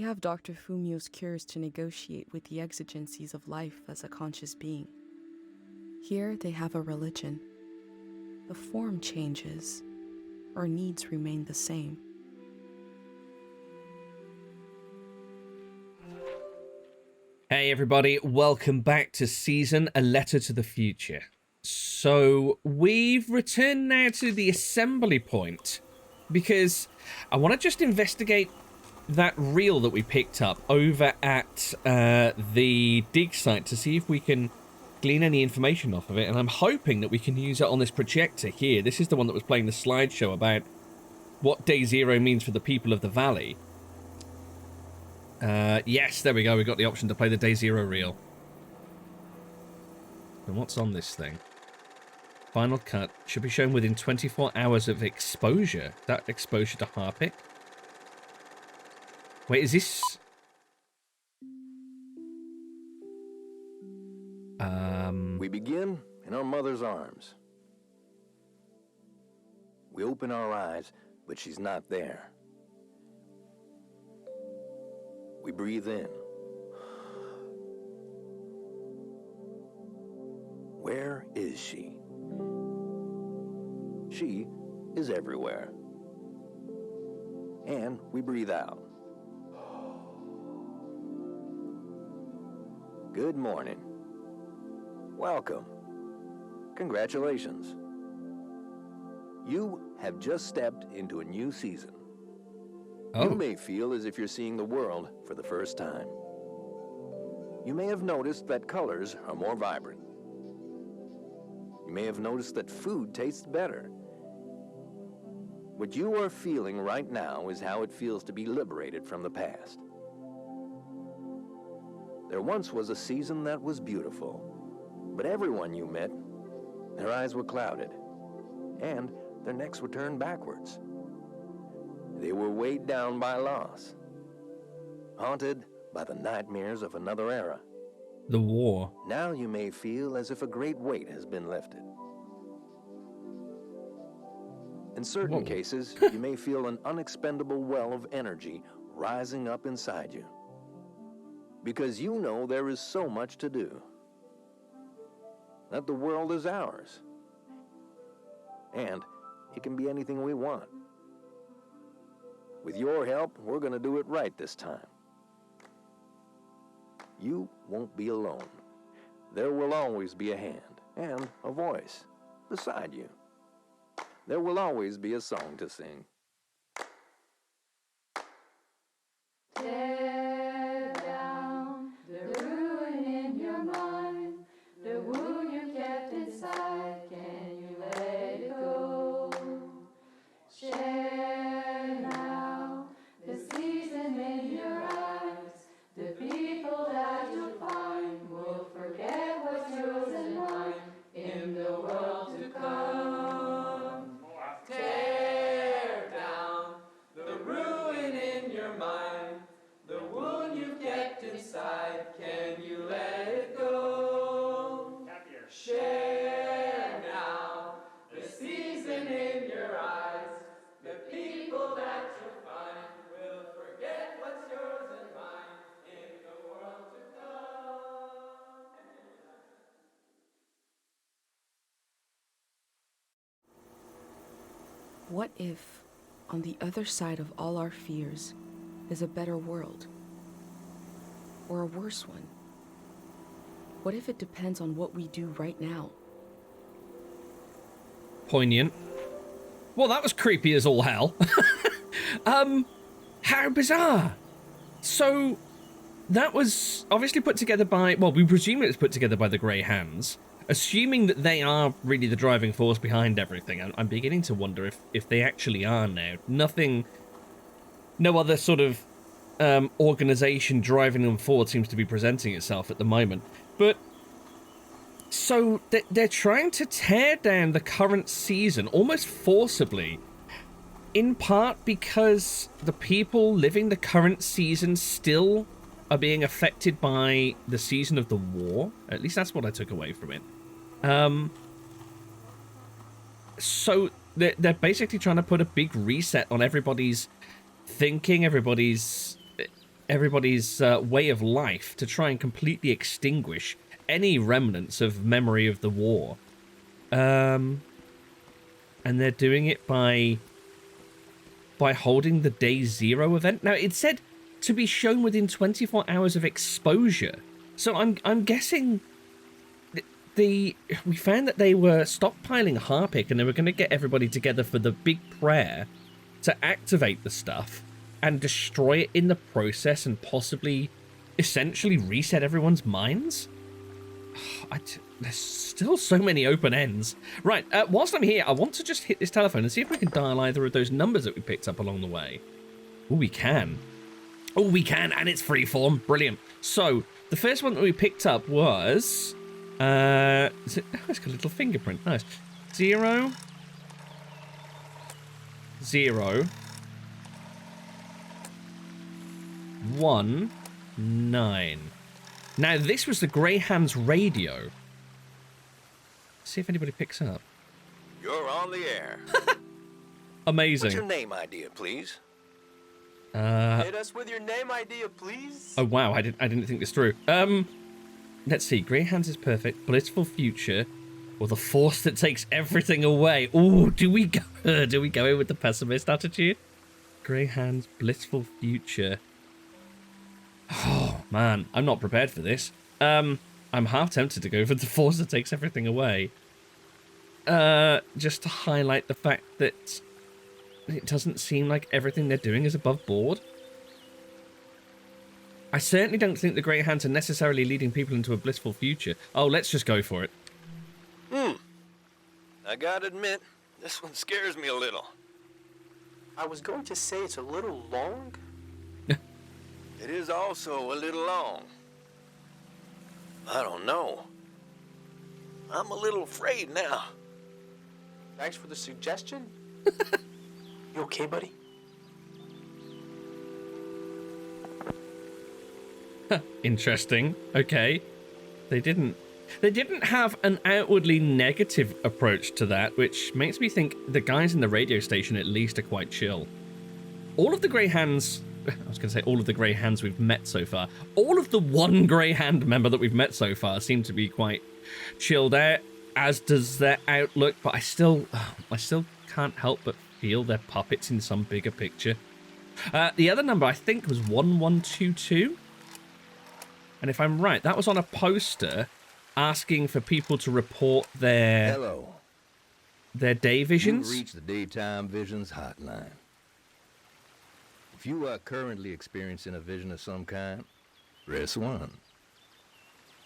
have Dr. Fumio's cures to negotiate with the exigencies of life as a conscious being. Here they have a religion. The form changes, our needs remain the same. Hey everybody, welcome back to Season A Letter to the Future. So we've returned now to the assembly point because I want to just investigate that reel that we picked up over at the dig site to see if we can glean any information off of it, and I'm hoping that we can use it on this projector here. This is the one that was playing the slideshow about what Day Zero means for the people of the valley. Yes, there we go. We got the option to play the Day Zero reel. And what's on this thing? Final cut should be shown within 24 hours of exposure. That exposure to Harpic. Wait, is this... We begin in our mother's arms. We open our eyes, but she's not there. We breathe in. Where is she? She is everywhere. And we breathe out. Good morning. Welcome. Congratulations. You have just stepped into a new season. Oh. You may feel as if you're seeing the world for the first time. You may have noticed that colors are more vibrant. You may have noticed that food tastes better. What you are feeling right now is how it feels to be liberated from the past. There once was a season that was beautiful, but everyone you met, their eyes were clouded, and their necks were turned backwards. They were weighed down by loss, haunted by the nightmares of another era. The war. Now you may feel as if a great weight has been lifted. In certain cases, you may feel an unexpendable well of energy rising up inside you. Because you know there is so much to do. That the world is ours. And it can be anything we want. With your help, we're going to do it right this time. You won't be alone. There will always be a hand and a voice beside you. There will always be a song to sing. Tear down the ruin in your mind, the wound you kept inside, can you let it go? Share now the season in your eyes, the people that you'll find will forget what's yours and mine in the world to come. Tear down the ruin in your mind, the wound you kept inside, can you let it go? Share now the season in your eyes, the people that you'll find will forget what's yours and mine in the world to come. What if, on the other side of all our fears, is a better world? Or a worse one? What if it depends on what we do right now? Poignant. Well, that was creepy as all hell. How bizarre. So, that was obviously put together by, well, we presume it was put together by the Grey Hands, assuming that they are really the driving force behind everything. I'm beginning to wonder if they actually are now. No other sort of organization driving them forward seems to be presenting itself at the moment. But, so, they're trying to tear down the current season almost forcibly, in part because the people living the current season still are being affected by the season of the war. At least that's what I took away from it. So they're basically trying to put a big reset on everybody's thinking, everybody's everybody's way of life to try and completely extinguish any remnants of memory of the war. And they're doing it by holding the Day Zero event. Now, it said to be shown within 24 hours of exposure. So I'm guessing we found that they were stockpiling Harpic and they were going to get everybody together for the big prayer to activate the stuff and destroy it in the process and possibly essentially reset everyone's minds. There's still so many open ends. Right, whilst I'm here, I want to just hit this telephone and see if we can dial either of those numbers that we picked up along the way. Oh, we can. Oh, we can, and it's freeform. Brilliant. So, the first one that we picked up was... it's got a little fingerprint. Nice. 0, 0, 1, 9. Now, this was the Greyhound's radio. See if anybody picks up. You're on the air. Amazing. What's your name idea, please? Hit us with your name idea, please. Oh, wow. I didn't think this through. Let's see. Greyhounds is perfect. Blissful future. Or the force that takes everything away. Ooh, do we go in with the pessimist attitude? Greyhounds, blissful future. Oh, man. I'm not prepared for this. I'm half tempted to go for the force that takes everything away. Just to highlight the fact that it doesn't seem like everything they're doing is above board. I certainly don't think the Greyhounds are necessarily leading people into a blissful future. Oh, let's just go for it. I gotta admit, this one scares me a little. I was going to say it's a little long. It is also a little long. I don't know. I'm a little afraid now. Thanks for the suggestion. You okay, buddy? Interesting. Okay. They didn't have an outwardly negative approach to that, which makes me think the guys in the radio station at least are quite chill. All of the Greyhounds... I was going to say all of the Greyhounds we've met so far. All of the one Greyhound member that we've met so far seem to be quite chilled out, as does their outlook, but I still can't help but feel they're puppets in some bigger picture. The other number, I think, was 1122. And if I'm right, that was on a poster asking for people to report their day visions. You've reached the Daytime Visions hotline. If you are currently experiencing a vision of some kind, press 1.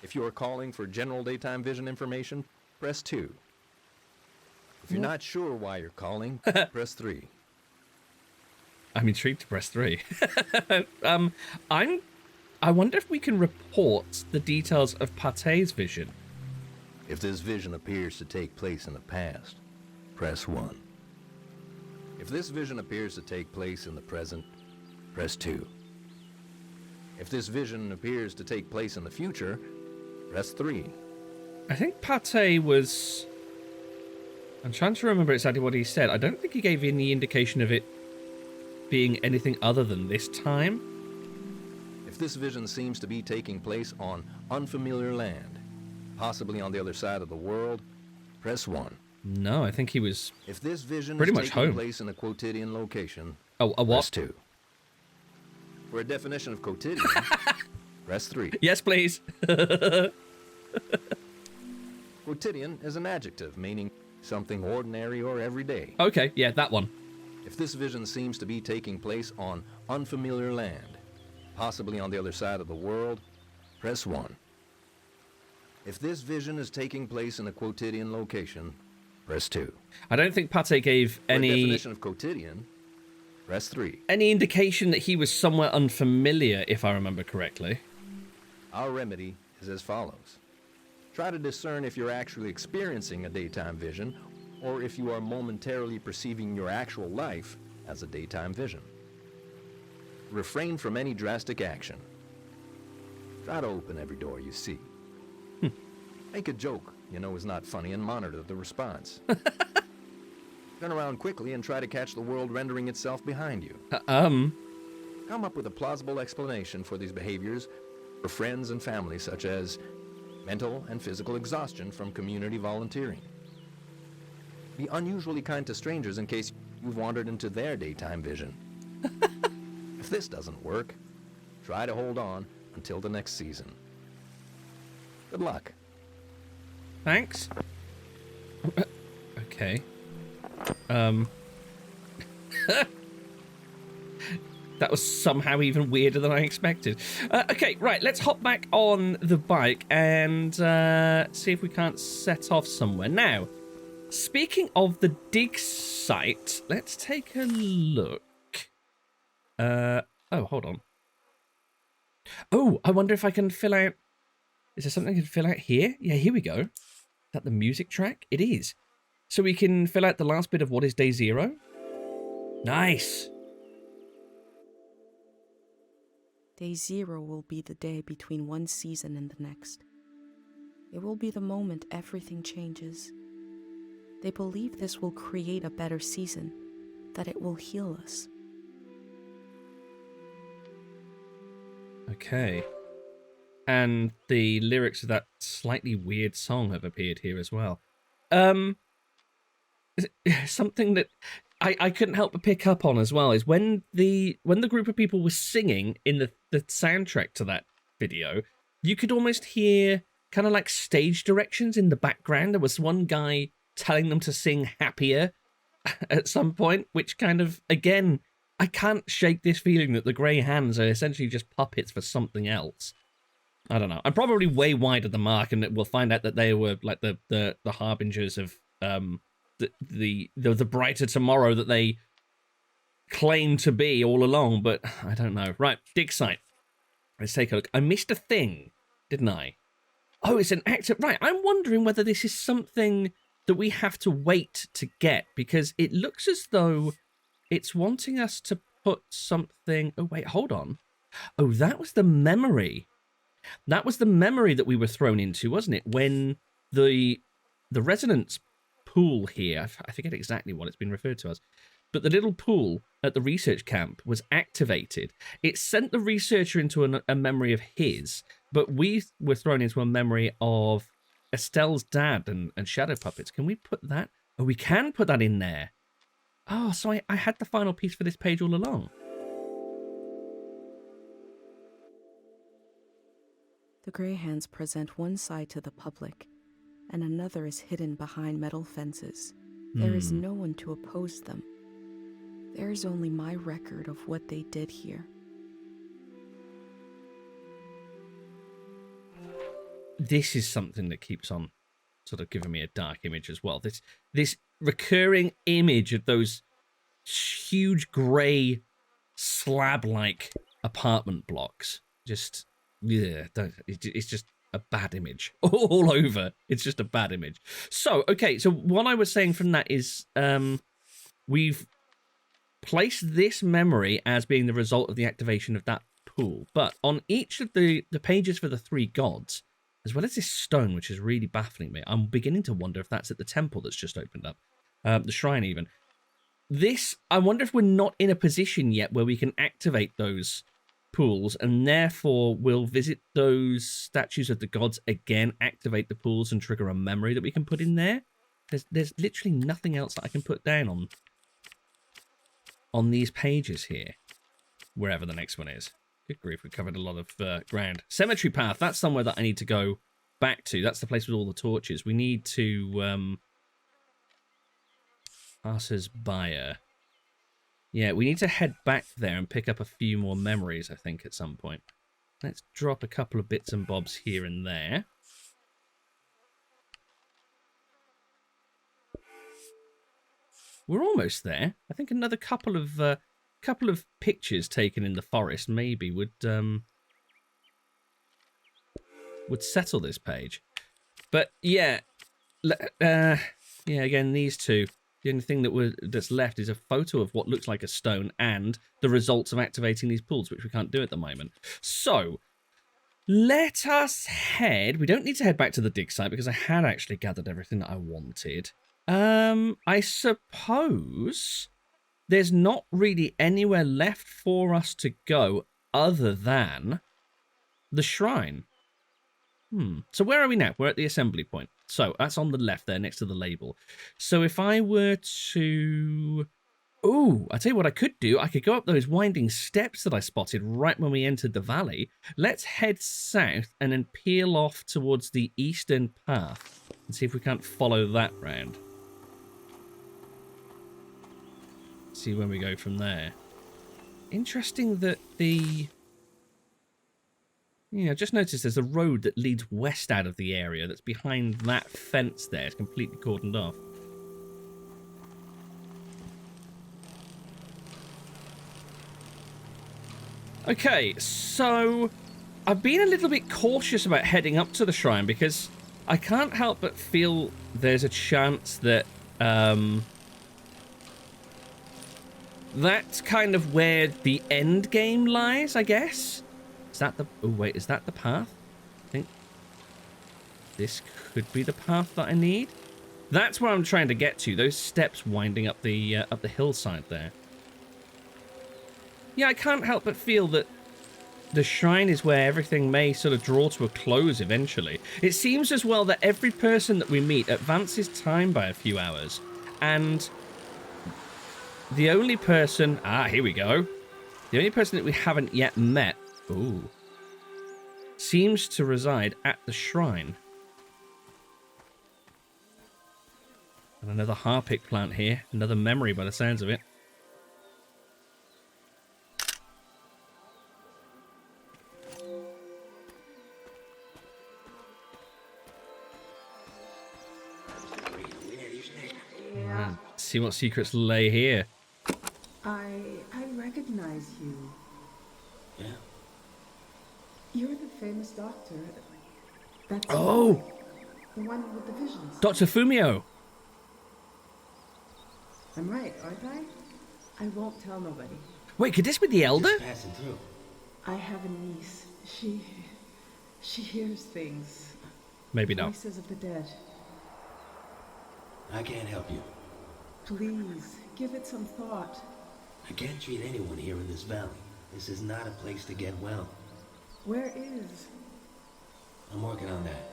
If you are calling for general daytime vision information, press 2. If you're not sure why you're calling, press 3. I'm intrigued to press 3. I wonder if we can report the details of Pate's vision. If this vision appears to take place in the past, press 1. If this vision appears to take place in the present, press 2. If this vision appears to take place in the future, press 3. I think Pate was... I'm trying to remember exactly what he said. I don't think he gave any indication of it being anything other than this time. If this vision seems to be taking place on unfamiliar land, possibly on the other side of the world, press 1. No, I think he was If this vision pretty is much taking home. place in a quotidian location, Oh, a press what? 2. For a definition of quotidian, press 3. Yes, please. Quotidian is an adjective meaning something ordinary or everyday. Okay, yeah, that one. If this vision seems to be taking place on unfamiliar land, possibly on the other side of the world, press 1. If this vision is taking place in a quotidian location, press 2. I don't think Pate gave For a any definition of quotidian, press 3. indication that he was somewhere unfamiliar, if I remember correctly. Our remedy is as follows. Try to discern if you're actually experiencing a daytime vision or if you are momentarily perceiving your actual life as a daytime vision. Refrain from any drastic action. Try to open every door you see. Make a joke you know is not funny and monitor the response. Turn around quickly and try to catch the world rendering itself behind you. Come up with a plausible explanation for these behaviors for friends and family, such as mental and physical exhaustion from community volunteering. Be unusually kind to strangers in case you've wandered into their daytime vision. If this doesn't work, try to hold on until the next season. Good luck. Thanks. Okay. That was somehow even weirder than I expected. Okay, right, let's hop back on the bike and see if we can't set off somewhere. Now, speaking of the dig site, let's take a look. Oh, hold on. Oh, I wonder if I can fill out... Is there something I can fill out here? Yeah, here we go. Is that the music track? It is. So we can fill out the last bit of what is day 0. Nice. Day 0 will be the day between one season and the next. It will be the moment everything changes. They believe this will create a better season, that it will heal us. Okay. And the lyrics of that slightly weird song have appeared here as well. Something that I couldn't help but pick up on as well is when the group of people were singing in the soundtrack to that video, you could almost hear kind of like stage directions in the background. There was one guy telling them to sing happier at some point, which kind of, again, I can't shake this feeling that the Grey Hands are essentially just puppets for something else. I don't know. I'm probably way wide of the mark, and we'll find out that they were like the harbingers of the brighter tomorrow that they claim to be all along, but I don't know. Right, dig site. Let's take a look. I missed a thing, didn't I? Oh, it's an active... Right, I'm wondering whether this is something that we have to wait to get, because it looks as though it's wanting us to put something... Oh, wait, hold on. Oh, that was the memory. That was the memory that we were thrown into, wasn't it? When the resonance pool here, I forget exactly what it's been referred to as, but the little pool at the research camp was activated. It sent the researcher into a memory of his, but we were thrown into a memory of Estelle's dad and Shadow Puppets. Can we put that? Oh, we can put that in there. Oh, so I had the final piece for this page all along. The Grey Hands present one side to the public, and another is hidden behind metal fences. There is no one to oppose them. There is only my record of what they did here. This is something that keeps on sort of giving me a dark image as well. This recurring image of those huge grey slab-like apartment blocks. Just, yeah, it's just a bad image all over. It's just a bad image. So, okay, so what I was saying from that is we've placed this memory as being the result of the activation of that pool. But on each of the pages for the 3 gods, as well as this stone, which is really baffling me, I'm beginning to wonder if that's at the temple that's just opened up. The shrine even. This, I wonder if we're not in a position yet where we can activate those pools, and therefore we'll visit those statues of the gods again, activate the pools, and trigger a memory that we can put in there. There's literally nothing else that I can put down on these pages here, wherever the next one is. Good grief, we've covered a lot of ground. Cemetery Path, that's somewhere that I need to go back to. That's the place with all the torches. We need to... Passers-by. Yeah, we need to head back there and pick up a few more memories, I think, at some point. Let's drop a couple of bits and bobs here and there. We're almost there. I think another couple of pictures taken in the forest maybe would settle this page. But yeah, yeah. Again, these two. The only thing that's left is a photo of what looks like a stone and the results of activating these pools, which we can't do at the moment. So, let us head... We don't need to head back to the dig site because I had actually gathered everything that I wanted. I suppose there's not really anywhere left for us to go other than the shrine. So where are we now? We're at the assembly point. So that's on the left there next to the label. So if I were to... Ooh, I tell you what I could do. I could go up those winding steps that I spotted right when we entered the valley. Let's head south and then peel off towards the eastern path and see if we can't follow that round. See where we go from there. Interesting that the... Yeah, just noticed there's a road that leads west out of the area that's behind that fence there. It's completely cordoned off. Okay, so I've been a little bit cautious about heading up to the shrine because I can't help but feel there's a chance that that's kind of where the end game lies, I guess. Is that the... Oh, wait, is that the path? I think this could be the path that I need. That's where I'm trying to get to. Those steps winding up the hillside there. Yeah, I can't help but feel that the shrine is where everything may sort of draw to a close eventually. It seems as well that every person that we meet advances time by a few hours. And the only person... Ah, here we go. The only person that we haven't yet met... Ooh. Seems to reside at the shrine. And another harpic plant here. Another memory by the sounds of it. See what secrets lay here. I recognize you. Yeah? You're the famous doctor. That's Oh! the one with the visions. Dr. Fumio! I'm right, aren't I? I won't tell nobody. Wait, could this be the Elder? Just passing through. I have a niece. She hears things. Maybe not. Voices of the dead. I can't help you. Please, give it some thought. I can't treat anyone here in this valley. This is not a place to get well. Where is? I'm working on that.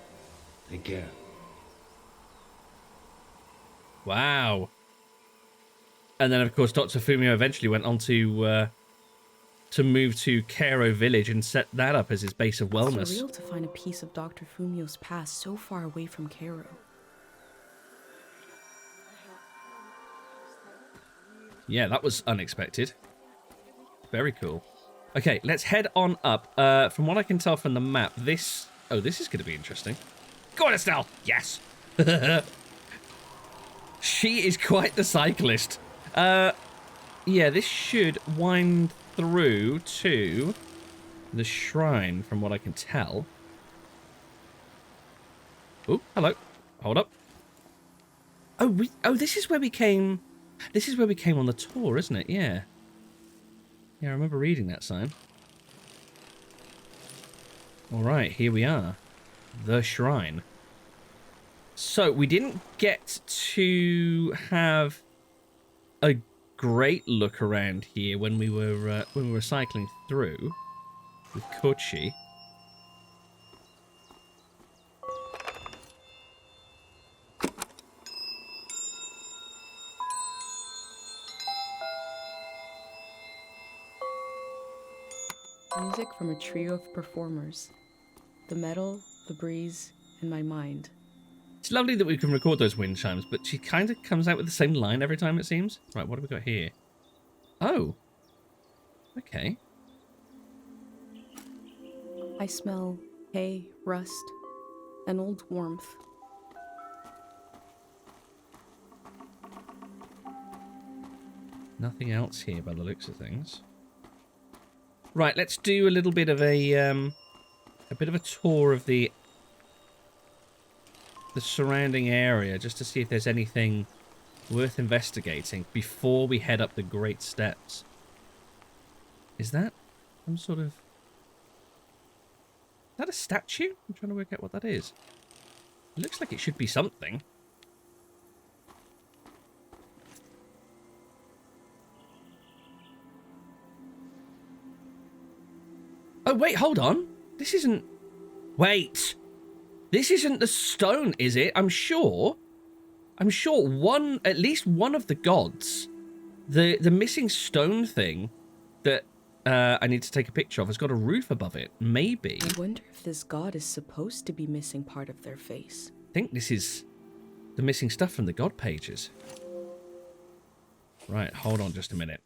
Take care. Wow. And then, of course, Dr. Fumio eventually went on to move to Cairo village and set that up as his base of wellness. It's surreal to find a piece of Dr. Fumio's past so far away from Cairo. Yeah, that was unexpected. Very cool. Okay, let's head on up. From what I can tell from the map, this... Oh, this is going to be interesting. Go on, Estelle! Yes! She is quite the cyclist. Yeah, this should wind through to the shrine, from what I can tell. Oh, hello. Hold up. Oh, this is where we came... This is where we came on the tour, isn't it? Yeah. Yeah, I remember reading that sign. Alright, here we are. The shrine. So, we didn't get to have a great look around here when we were cycling through with Kochi. Music from a trio of performers. The metal, the breeze, and my mind. It's lovely that we can record those wind chimes, but she kind of comes out with the same line every time, it seems. Right, what have we got here? Oh. Okay. I smell hay, rust, and old warmth. Nothing else here by the looks of things. Right, let's do a little bit of a tour of the surrounding area, just to see if there's anything worth investigating before we head up the Great Steps. Is that some sort of... Is that a statue? I'm trying to work out what that is. It looks like it should be something. wait, hold on. This isn't... Wait. This isn't the stone, is it? I'm sure at least one of the gods, the missing stone thing that I need to take a picture of has got a roof above it. Maybe. I wonder if this god is supposed to be missing part of their face. I think this is the missing stuff from the god pages. Right, hold on just a minute.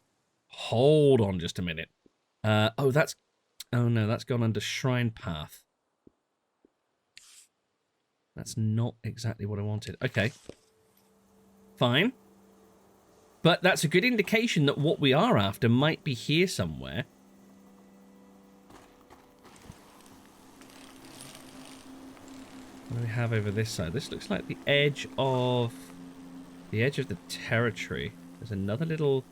Hold on just a minute. Oh, that's... Oh, no, that's gone under Shrine Path. That's not exactly what I wanted. Okay. Fine. But that's a good indication that what we are after might be here somewhere. What do we have over this side? This looks like the edge of the territory. There's another little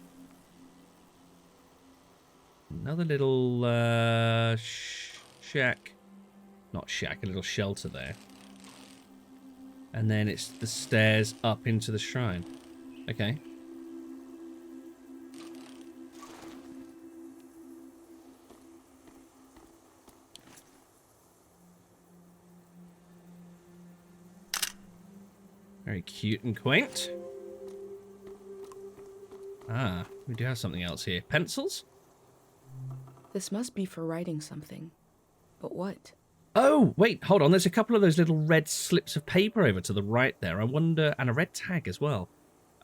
shack. Not shack, a little shelter there. And then it's the stairs up into the shrine. Okay. Very cute and quaint. Ah, we do have something else here. Pencils? This must be for writing something. But what? Oh, wait, hold on. There's a couple of those little red slips of paper over to the right there. I wonder... And a red tag as well.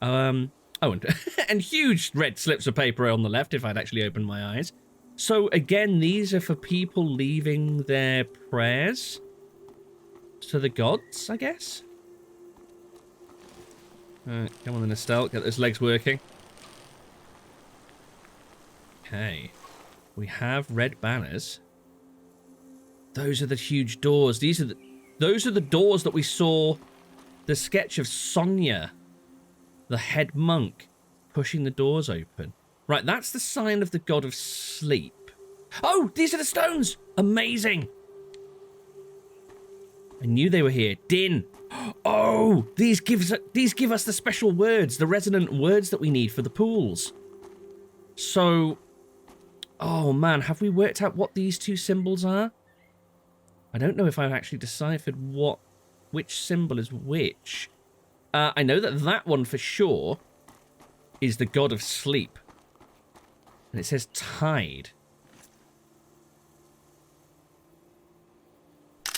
Oh, and, and huge red slips of paper on the left, if I'd actually opened my eyes. So, again, these are for people leaving their prayers to the gods, I guess? Come on then, Estelle. Get those legs working. Okay. We have red banners. Those are the huge doors. Those are the doors that we saw the sketch of Sonia, the head monk, pushing the doors open. Right, that's the sign of the god of sleep. Oh, these are the stones! Amazing! I knew they were here. Din. Oh, these give us the special words, the resonant words that we need for the pools. So, oh man, have we worked out what these two symbols are? I don't know if I've actually deciphered which symbol is which. I know that one for sure is the god of sleep. And it says tide.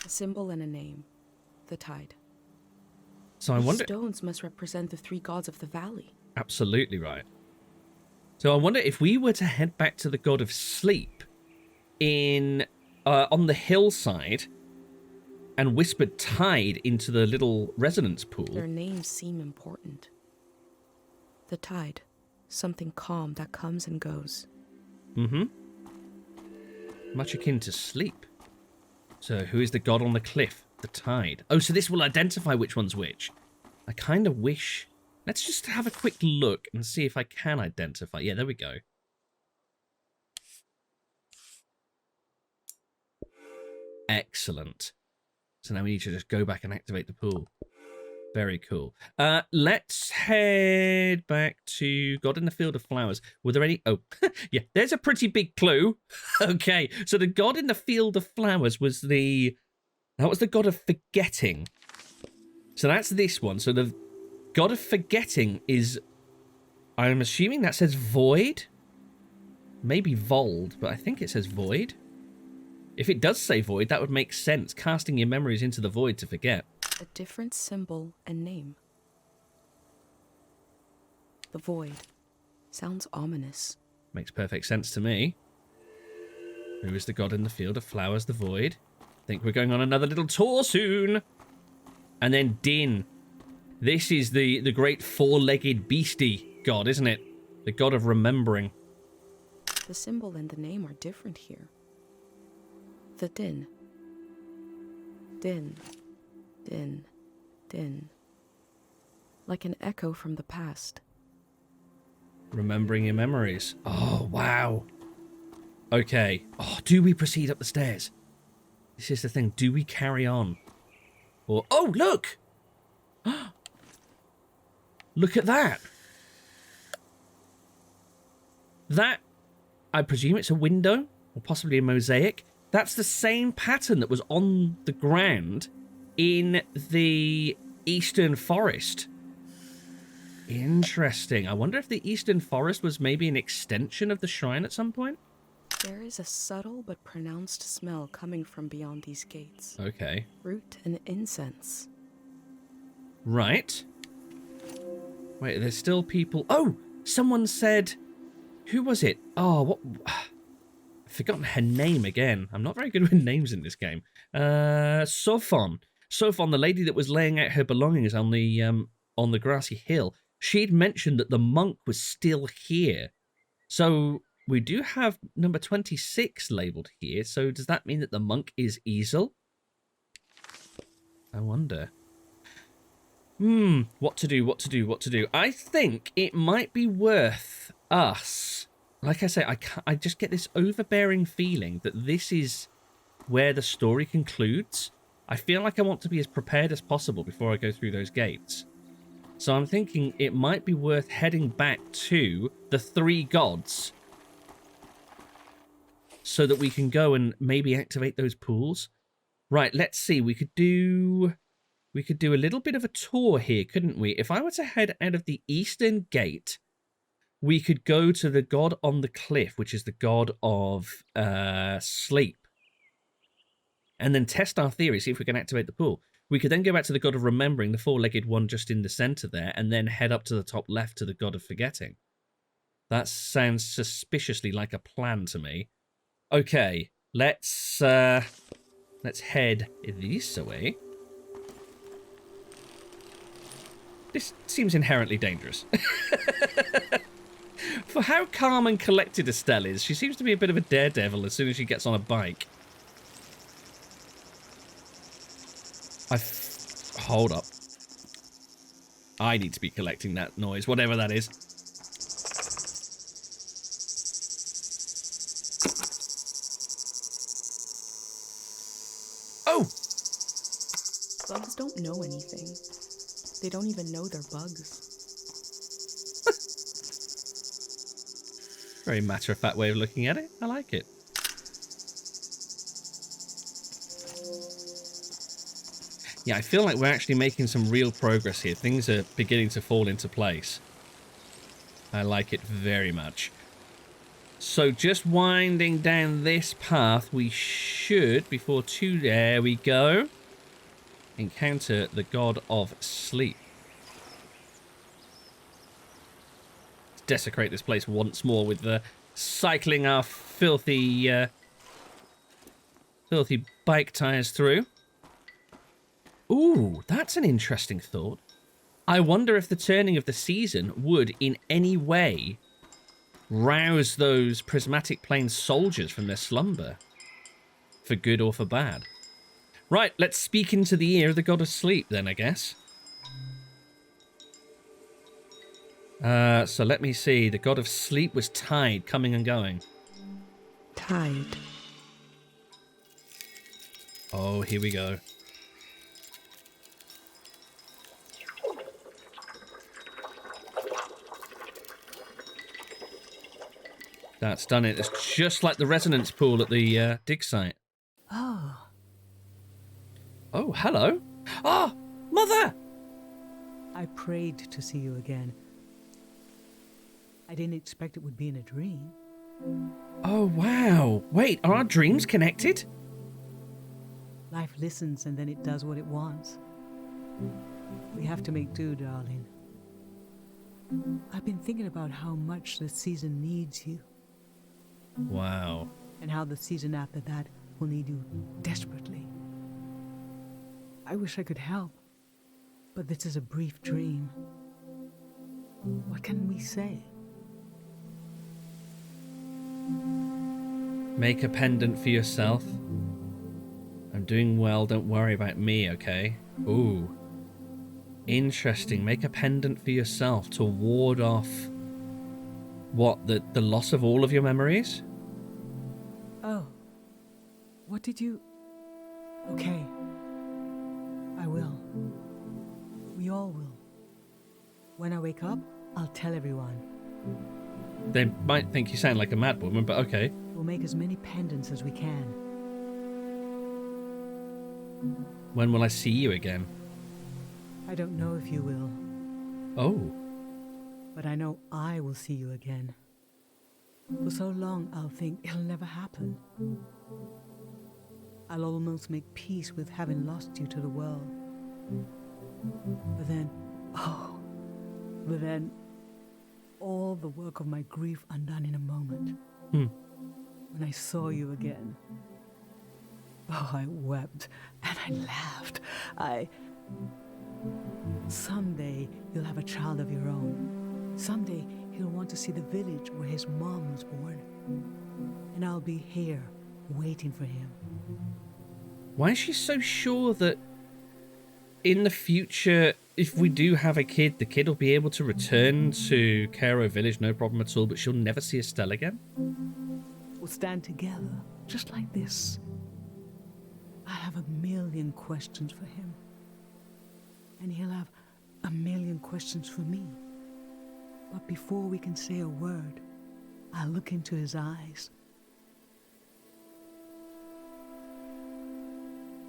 A symbol and a name. The tide. So I wonder... These stones must represent the three gods of the valley. Absolutely right. So I wonder if we were to head back to the god of sleep on the hillside and whispered tide into the little resonance pool. Their names seem important. The tide. Something calm that comes and goes. Mm-hmm. Much akin to sleep. So who is the god on the cliff? The tide. Oh, so this will identify which one's which. I kind of wish... Let's just have a quick look and see if I can identify. Yeah, there we go. Excellent. So now we need to just go back and activate the pool. Very cool. Let's head back to God in the Field of Flowers. Were there any... Oh, yeah, there's a pretty big clue. Okay, so the God in the Field of Flowers was the... That was the God of Forgetting. So that's this one. So the God of Forgetting is... I'm assuming that says Void? Maybe Vold, but I think it says Void. If it does say Void, that would make sense. Casting your memories into the void to forget. A different symbol and name. The void. Sounds ominous. Makes perfect sense to me. Who is the god in the field of flowers, the void? Think we're going on another little tour soon. And then Din. This is the great four-legged beastie god, isn't it? The god of remembering. The symbol and the name are different here. The Din. Din. Din. Din. Like an echo from the past. Remembering your memories. Oh, wow. Okay. Oh, do we proceed up the stairs? This is the thing. Do we carry on? Or... Oh, look! Look at that. That, I presume it's a window, or possibly a mosaic. That's the same pattern that was on the ground in the Eastern Forest. Interesting. I wonder if the Eastern Forest was maybe an extension of the shrine at some point? There is a subtle but pronounced smell coming from beyond these gates. Okay. Root and incense. Right. Wait, there's still people... Oh! Someone said... Who was it? Oh, what... I've forgotten her name again. I'm not very good with names in this game. Sophon. Sophon, the lady that was laying out her belongings on the grassy hill. She'd mentioned that the monk was still here. So we do have number 26 labelled here. So does that mean that the monk is Easel? I wonder. What to do. I think it might be worth us. Like I say, I just get this overbearing feeling that this is where the story concludes. I feel like I want to be as prepared as possible before I go through those gates. So I'm thinking it might be worth heading back to the 3 gods so that we can go and maybe activate those pools. Right, let's see. We could do a little bit of a tour here, couldn't we? If I were to head out of the eastern gate, we could go to the god on the cliff, which is the god of sleep. And then test our theory, see if we can activate the pool. We could then go back to the god of remembering, the 4-legged one just in the center there, and then head up to the top left to the god of forgetting. That sounds suspiciously like a plan to me. Okay, let's head this way. This seems inherently dangerous. For how calm and collected Estelle is, she seems to be a bit of a daredevil as soon as she gets on a bike. Hold up. I need to be collecting that noise, whatever that is. Oh! Bugs don't know anything. They don't even know they're bugs. Very matter-of-fact way of looking at it. I like it. Yeah, I feel like we're actually making some real progress here. Things are beginning to fall into place. I like it very much. So just winding down this path, we should, there we go, encounter the god of sleep. Let's desecrate this place once more with the cycling our filthy bike tires through. Ooh, that's an interesting thought. I wonder if the turning of the season would in any way rouse those prismatic plane soldiers from their slumber, for good or for bad. Right, let's speak into the ear of the god of sleep then, I guess. So let me see. The god of sleep was Tide, coming and going. Tide. Oh, here we go. That's done it. It's just like the resonance pool at the dig site. Oh, Oh, hello. Ah, Mother! I prayed to see you again. I didn't expect it would be in a dream. Oh, wow. Wait, are our dreams connected? Life listens and then it does what it wants. We have to make do, darling. I've been thinking about how much the season needs you, Wow. and how the season after that will need you desperately. I wish I could help, but this is a brief dream. What can we say? Make a pendant for yourself. I'm doing well, don't worry about me, okay? Ooh. Interesting. Make a pendant for yourself to ward off... what, the loss of all of your memories? Oh, what did you... Okay, I will. We all will. When I wake up, I'll tell everyone. They might think you sound like a mad woman, but okay. We'll make as many pendants as we can. When will I see you again? I don't know if you will, Oh. but I know I will see you again. For so long, I'll think it'll never happen. I'll almost make peace with having lost you to the world. But then, all the work of my grief undone in a moment. When I saw you again, I wept and I laughed. Someday you'll have a child of your own. Someday he'll want to see the village where his mom was born. And I'll be here, waiting for him. Why is she so sure that in the future, if we do have a kid, the kid will be able to return to Cairo village, no problem at all, but she'll never see Estelle again? We'll stand together, just like this. I have a million questions for him. And he'll have a million questions for me. But before we can say a word, I'll look into his eyes.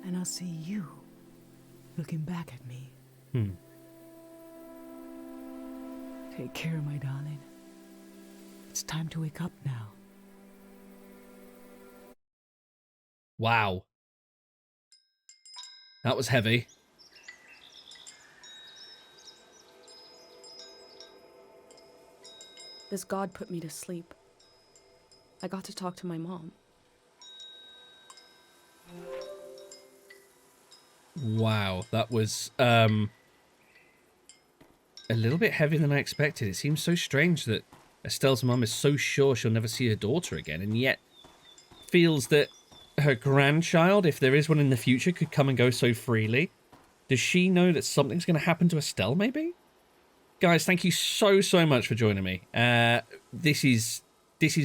And I'll see you looking back at me. Take care, my darling. It's time to wake up now. Wow. That was heavy. This god put me to sleep. I got to talk to my mom. Wow, that was a little bit heavier than I expected. It seems so strange that Estelle's mum is so sure she'll never see her daughter again, and yet feels that her grandchild, if there is one in the future, could come and go so freely. Does she know that something's going to happen to Estelle, maybe? Guys, thank you so much for joining me. This is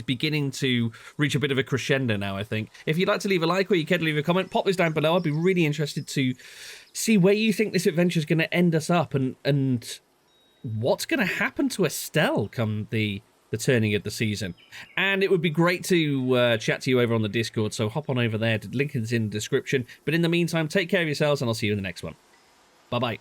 beginning to reach a bit of a crescendo now, I think. If you'd like to leave a like or you care to leave a comment, pop this down below. I'd be really interested to see where you think this adventure is going to end us up and what's going to happen to Estelle come the turning of the season. And it would be great to chat to you over on the Discord, so hop on over there. The link is in the description. But in the meantime, take care of yourselves, and I'll see you in the next one. Bye-bye.